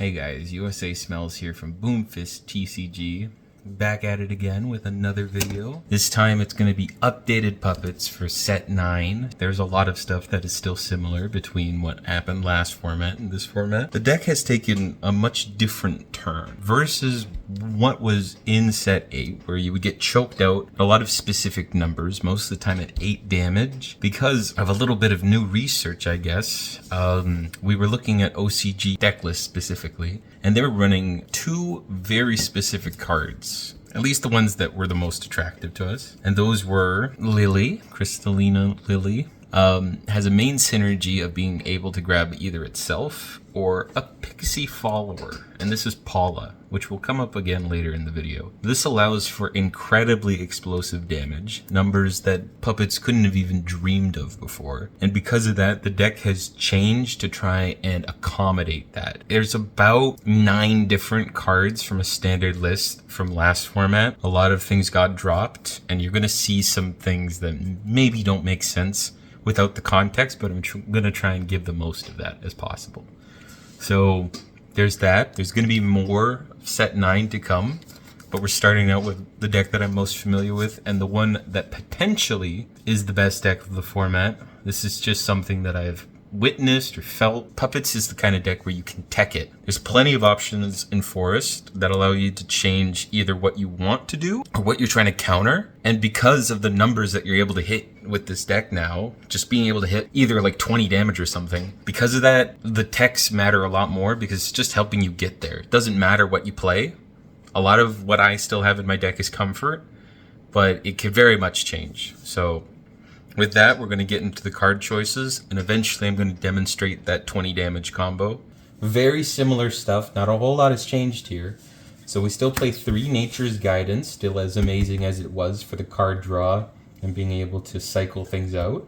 Hey guys, USA Smells here from Boomfist TCG. Back at it again with another video. This time it's going to be updated puppets for set 9. There's a lot of stuff that is still similar between what happened last format and this format. The deck has taken a much different turn versus what was in set 8, where you would get choked out a lot of specific numbers, most of the time at 8 damage. Because of a little bit of new research, I guess, we were looking at OCG deck lists specifically, and they were running 2 very specific cards, at least the ones that were the most attractive to us. And those were Lily, Crystalina Lily, has a main synergy of being able to grab either itself or a pixie follower. And this is Paula, which will come up again later in the video. This allows for incredibly explosive damage, numbers that puppets couldn't have even dreamed of before. And because of that, the deck has changed to try and accommodate that. There's about 9 different cards from a standard list from last format. A lot of things got dropped, and you're gonna see some things that maybe don't make sense without the context, but I'm gonna try and give the most of that as possible. So there's that. There's gonna be more set 9 to come, but we're starting out with the deck that I'm most familiar with and the one that potentially is the best deck of the format. This is just something that I've witnessed or felt. Puppets is the kind of deck where you can tech it. There's plenty of options in Forest that allow you to change either what you want to do or what you're trying to counter. And because of the numbers that you're able to hit with this deck now, just being able to hit either like 20 damage or something, because of that, the techs matter a lot more because it's just helping you get there. It doesn't matter what you play. A lot of what I still have in my deck is comfort, but it could very much change. So with that, we're going to get into the card choices, and eventually I'm going to demonstrate that 20 damage combo. Very similar stuff, not a whole lot has changed here. So we still play 3 Nature's Guidance, still as amazing as it was for the card draw and being able to cycle things out.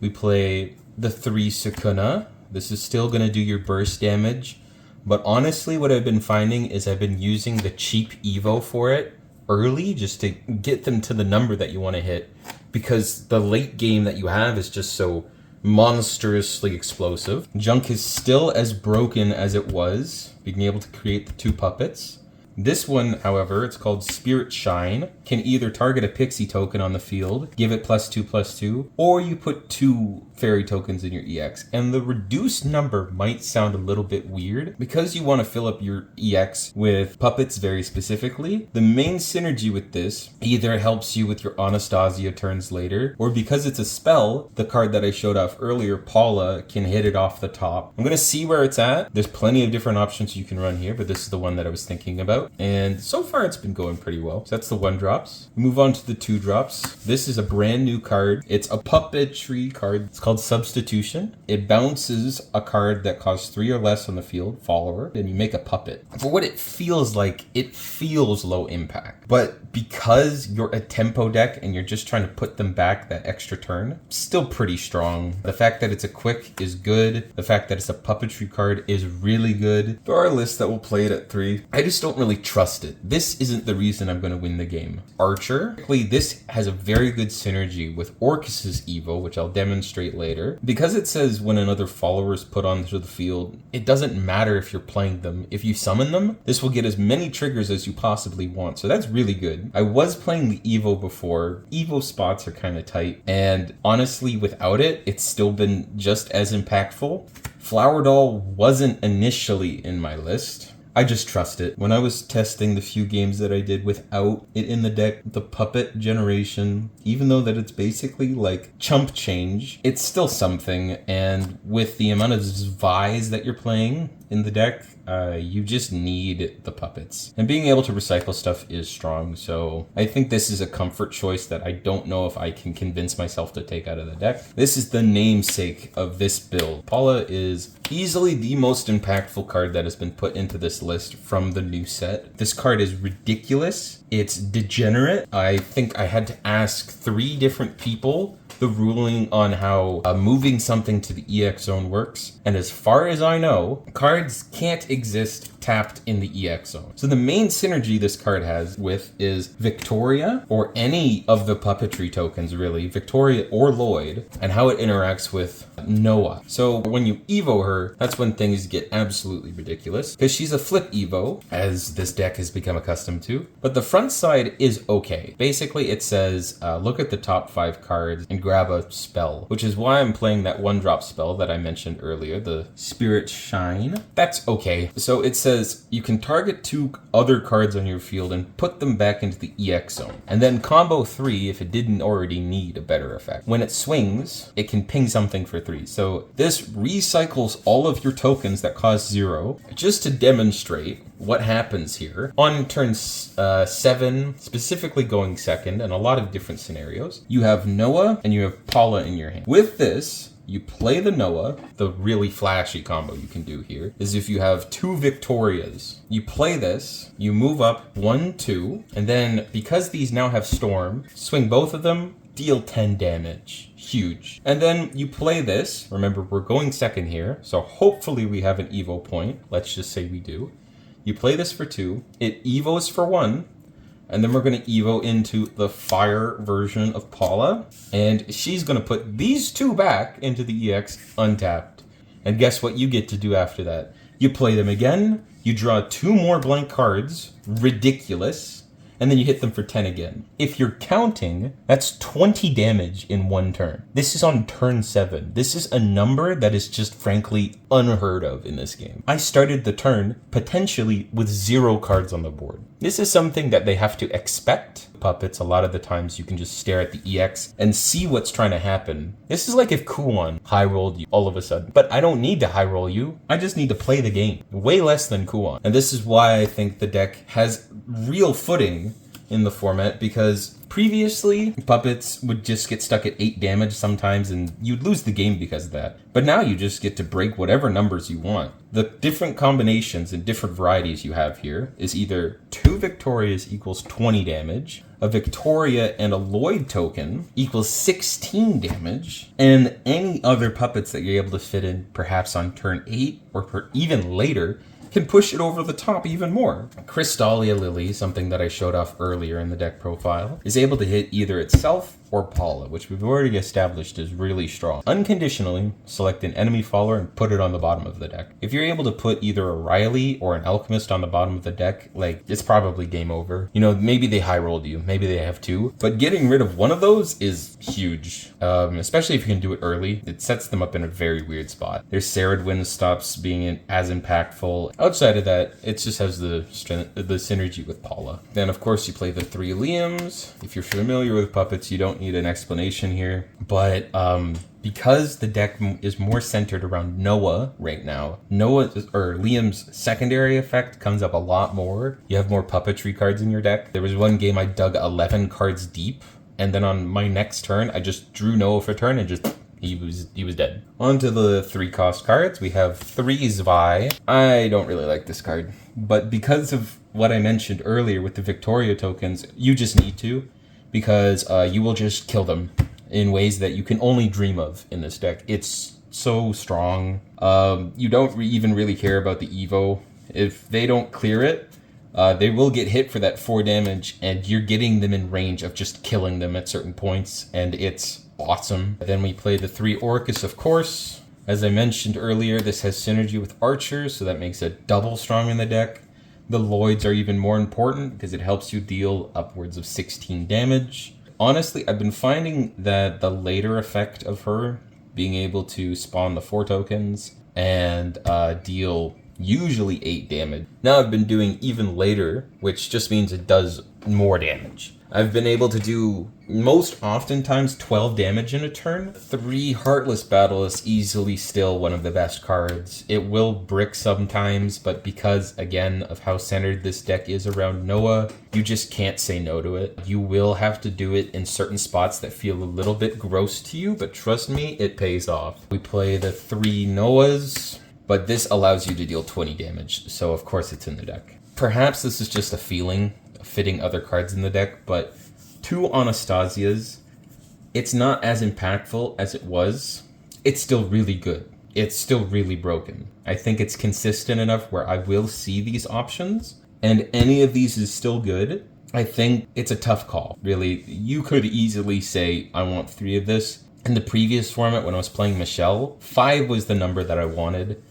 We play the 3 Sukuna. This is still going to do your burst damage, but honestly what I've been finding is I've been using the cheap Evo for it early just to get them to the number that you want to hit, because the late game that you have is just so monstrously explosive. Junk is still as broken as it was, being able to create the 2 puppets. This one, however, it's called Spirit Shine, can either target a pixie token on the field, give it +2/+2, or you put 2 fairy tokens in your EX. And the reduced number might sound a little bit weird because you want to fill up your EX with puppets very specifically. The main synergy with this either helps you with your Anastasia turns later, or because it's a spell, the card that I showed off earlier, Paula, can hit it off the top. I'm going to see where it's at. There's plenty of different options you can run here, but this is the one that I was thinking about. And so far it's been going pretty well. So that's the 1 drops. Move on to the 2 drops. This is a brand new card. It's a puppetry card. It's called Substitution. It bounces a card that costs 3 or less on the field, follower, and you make a puppet. For what it feels like, it feels low impact. But because you're a tempo deck and you're just trying to put them back that extra turn, still pretty strong. The fact that it's a quick is good. The fact that it's a puppetry card is really good. There are lists that will play it at 3. I just don't really trust it. This isn't the reason I'm going to win the game. Archer. This has a very good synergy with Orcus's Evo, which I'll demonstrate later. Because it says when another follower is put onto the field, it doesn't matter if you're playing them. If you summon them, this will get as many triggers as you possibly want. So that's really good. I was playing the Evo before. Evo spots are kind of tight. And honestly, without it, it's still been just as impactful. Flower Doll wasn't initially in my list. I just trust it. When I was testing the few games that I did without it in the deck, the puppet generation, even though that it's basically like chump change, it's still something. And with the amount of Zvi's that you're playing in the deck, you just need the puppets. And being able to recycle stuff is strong, so I think this is a comfort choice that I don't know if I can convince myself to take out of the deck. This is the namesake of this build. Paula is easily the most impactful card that has been put into this list from the new set. This card is ridiculous. It's degenerate. I think I had to ask 3 different people the ruling on how moving something to the EX zone works. And as far as I know, cards can't exist tapped in the EX zone. So the main synergy this card has with is Victoria, or any of the puppetry tokens really, Victoria or Lloyd, and how it interacts with Noah. So when you Evo her, that's when things get absolutely ridiculous, because she's a flip Evo, as this deck has become accustomed to. But the front side is okay. Basically it says, look at the top 5 cards and grab a spell, which is why I'm playing that 1-drop spell that I mentioned earlier, the Spirit Shine. That's okay. So it says you can target 2 other cards on your field and put them back into the EX zone. And then combo 3 if it didn't already need a better effect. When it swings, it can ping something for 3. So this recycles all of your tokens that cost 0, just to demonstrate what happens here. On turn 7, specifically going second, and a lot of different scenarios, you have Noah and you have Paula in your hand. With this, you play the Noah. The really flashy combo you can do here is if you have 2 Victorias, you play this, you move up 1, 2, and then because these now have Storm, swing both of them, deal 10 damage. Huge. And then you play this. Remember, we're going second here, so hopefully we have an Evo point. Let's just say we do. You play this for 2, it Evos for 1, and then we're going to Evo into the fire version of Paula. And she's going to put these 2 back into the EX untapped. And guess what you get to do after that? You play them again, you draw 2 more blank cards, ridiculous, and then you hit them for 10 again. If you're counting, that's 20 damage in 1 turn. This is on turn 7. This is a number that is just frankly unheard of in this game. I started the turn potentially with 0 cards on the board. This is something that they have to expect. Puppets, a lot of the times you can just stare at the EX and see what's trying to happen. This is like if Kuon high rolled you all of a sudden. But I don't need to high roll you. I just need to play the game. Way less than Kuon. And this is why I think the deck has real footing in the format, because previously puppets would just get stuck at 8 damage sometimes and you'd lose the game because of that. But now you just get to break whatever numbers you want. The different combinations and different varieties you have here is either 2 Victorias equals 20 damage, a Victoria and a Lloyd token equals 16 damage, and any other puppets that you're able to fit in perhaps on turn 8 or even later can push it over the top even more. Crystalia Lily, something that I showed off earlier in the deck profile, is able to hit either itself or Paula, which we've already established is really strong. Unconditionally, select an enemy follower and put it on the bottom of the deck. If you're able to put either a Riley or an Alchemist on the bottom of the deck, like, it's probably game over. You know, maybe they high rolled you, maybe they have 2, but getting rid of one of those is huge. Especially if you can do it early, it sets them up in a very weird spot. Their Ceridwen stops being as impactful. Outside of that, it just has the synergy with Paula. Then of course you play the 3 Liams. If you're familiar with puppets, you don't need an explanation here, but because the deck is more centered around Noah right now, Liam's secondary effect comes up a lot more. You have more puppetry cards in your deck. There was one game I dug 11 cards deep, and then on my next turn I just drew Noah for turn and just he was dead. On to the 3-cost cards. We have 3 Zwei. I don't really like this card, but because of what I mentioned earlier with the Victoria tokens, you just need to, because you will just kill them in ways that you can only dream of in this deck. It's so strong. You don't even really care about the Evo. If they don't clear it, they will get hit for that 4 damage, and you're getting them in range of just killing them at certain points, and it's awesome. Then we play the 3 Orcus, of course. As I mentioned earlier, this has synergy with Archers, so that makes it double strong in the deck. The Lloyds are even more important because it helps you deal upwards of 16 damage. Honestly, I've been finding that the later effect of her, being able to spawn the 4 tokens and deal usually 8 damage. Now I've been doing even later, which just means it does more damage. I've been able to do most oftentimes 12 damage in a turn. 3 Heartless Battle is easily still one of the best cards. It will brick sometimes, but because, again, of how centered this deck is around Noah, you just can't say no to it. You will have to do it in certain spots that feel a little bit gross to you, but trust me, it pays off. We play the 3 Noahs, but this allows you to deal 20 damage, so of course it's in the deck. Perhaps this is just a feeling fitting other cards in the deck, but 2 Anastasias it's not as impactful as it was. It's still really good. It's still really broken. I think it's consistent enough where I will see these options, and any of these is still good. I think it's a tough call, really. You could easily say, I want 3 of this. In the previous format, when I was playing Michelle, 5 was the number that I wanted,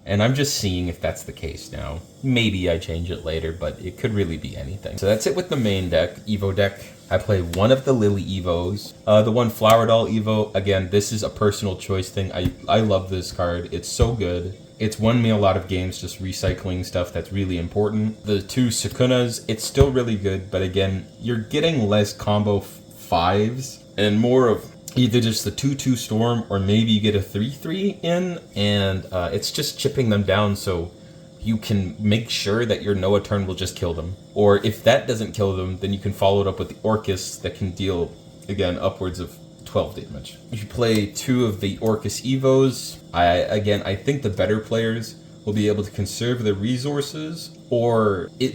and I'm just seeing if that's the case now. Maybe I change it later, but it could really be anything. So that's it with the main deck, Evo deck. I play one of the Lily Evos. The one Flower Doll Evo, again, this is a personal choice thing. I love this card. It's so good. It's won me a lot of games just recycling stuff that's really important. The 2 Sukunas, it's still really good, but again, you're getting less combo 5s and more of either just the 2/2 Storm or maybe you get a 3/3 in, and it's just chipping them down so you can make sure that your Noah turn will just kill them. Or if that doesn't kill them, then you can follow it up with the Orcus that can deal, again, upwards of 12 damage. If you play 2 of the Orcus Evos, I think the better players will be able to conserve their resources, or it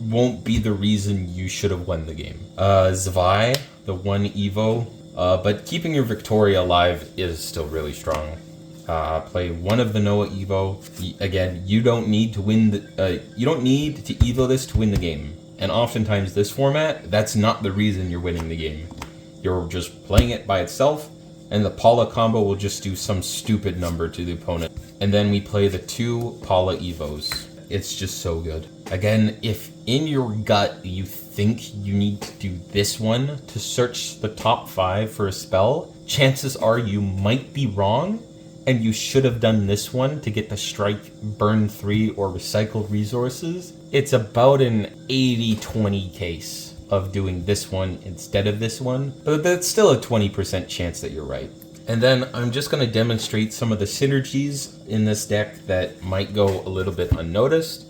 won't be the reason you should have won the game. Zwei, the 1 Evo, but keeping your Victoria alive is still really strong. Play 1 of the Noah Evo. Again, you don't need to win you don't need to Evo this to win the game. And oftentimes this format, that's not the reason you're winning the game. You're just playing it by itself, and the Paula combo will just do some stupid number to the opponent. And then we play the 2 Paula Evos. It's just so good. Again, if in your gut you think you need to do this one to search the top 5 for a spell, chances are you might be wrong, and you should have done this one to get the strike, burn 3, or recycled resources. It's about an 80-20 case of doing this one instead of this one, but that's still a 20% chance that you're right. And then I'm just going to demonstrate some of the synergies in this deck that might go a little bit unnoticed.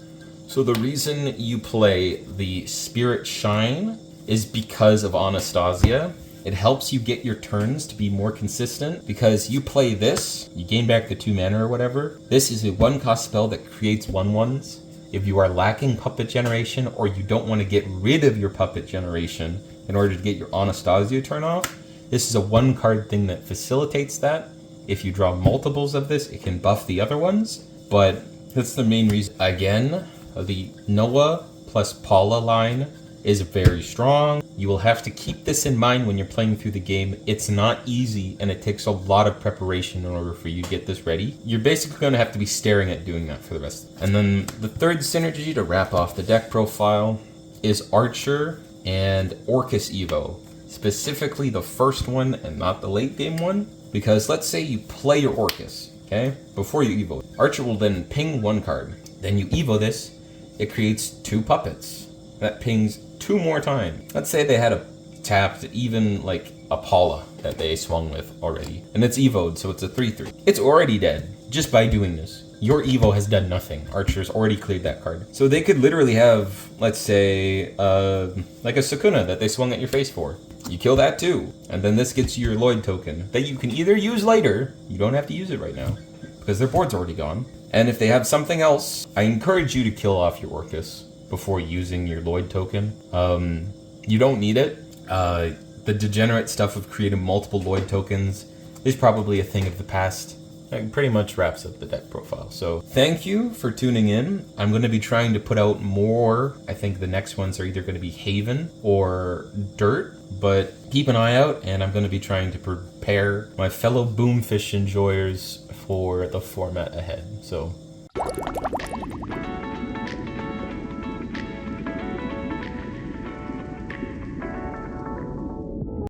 So the reason you play the Spirit Shine is because of Anastasia. It helps you get your turns to be more consistent because you play this, you gain back the 2 mana or whatever. This is a 1-cost spell that creates 1/1s. If you are lacking puppet generation or you don't want to get rid of your puppet generation in order to get your Anastasia turn off, this is a 1-card thing that facilitates that. If you draw multiples of this, it can buff the other ones, but that's the main reason. Again, the Noah plus Paula line is very strong. You will have to keep this in mind when you're playing through the game. It's not easy, and it takes a lot of preparation in order for you to get this ready. You're basically going to have to be staring at doing that for the rest. And then the third synergy to wrap off the deck profile is Archer and Orcus Evo. Specifically the first one and not the late game one, because let's say you play your Orcus, okay, before you Evo. Archer will then ping 1 card. Then you Evo this, it creates 2 puppets. That pings 2 more times. Let's say they had a tapped, even like a Paula that they swung with already, and it's Evo'd, so it's a 3/3. It's already dead just by doing this. Your Evo has done nothing. Archer's already cleared that card. So they could literally have, let's say, like a Sukuna that they swung at your face for. You kill that too, and then this gets you your Lloyd token that you can either use later, you don't have to use it right now, because their board's already gone. And if they have something else, I encourage you to kill off your Orcus before using your Lloyd token. You don't need it. The degenerate stuff of creating multiple Lloyd tokens is probably a thing of the past. It pretty much wraps up the deck profile. So thank you for tuning in. I'm going to be trying to put out more. I think the next ones are either going to be Haven or Dirt, but keep an eye out, and I'm going to be trying to prepare my fellow Boomfish enjoyers for the format ahead. So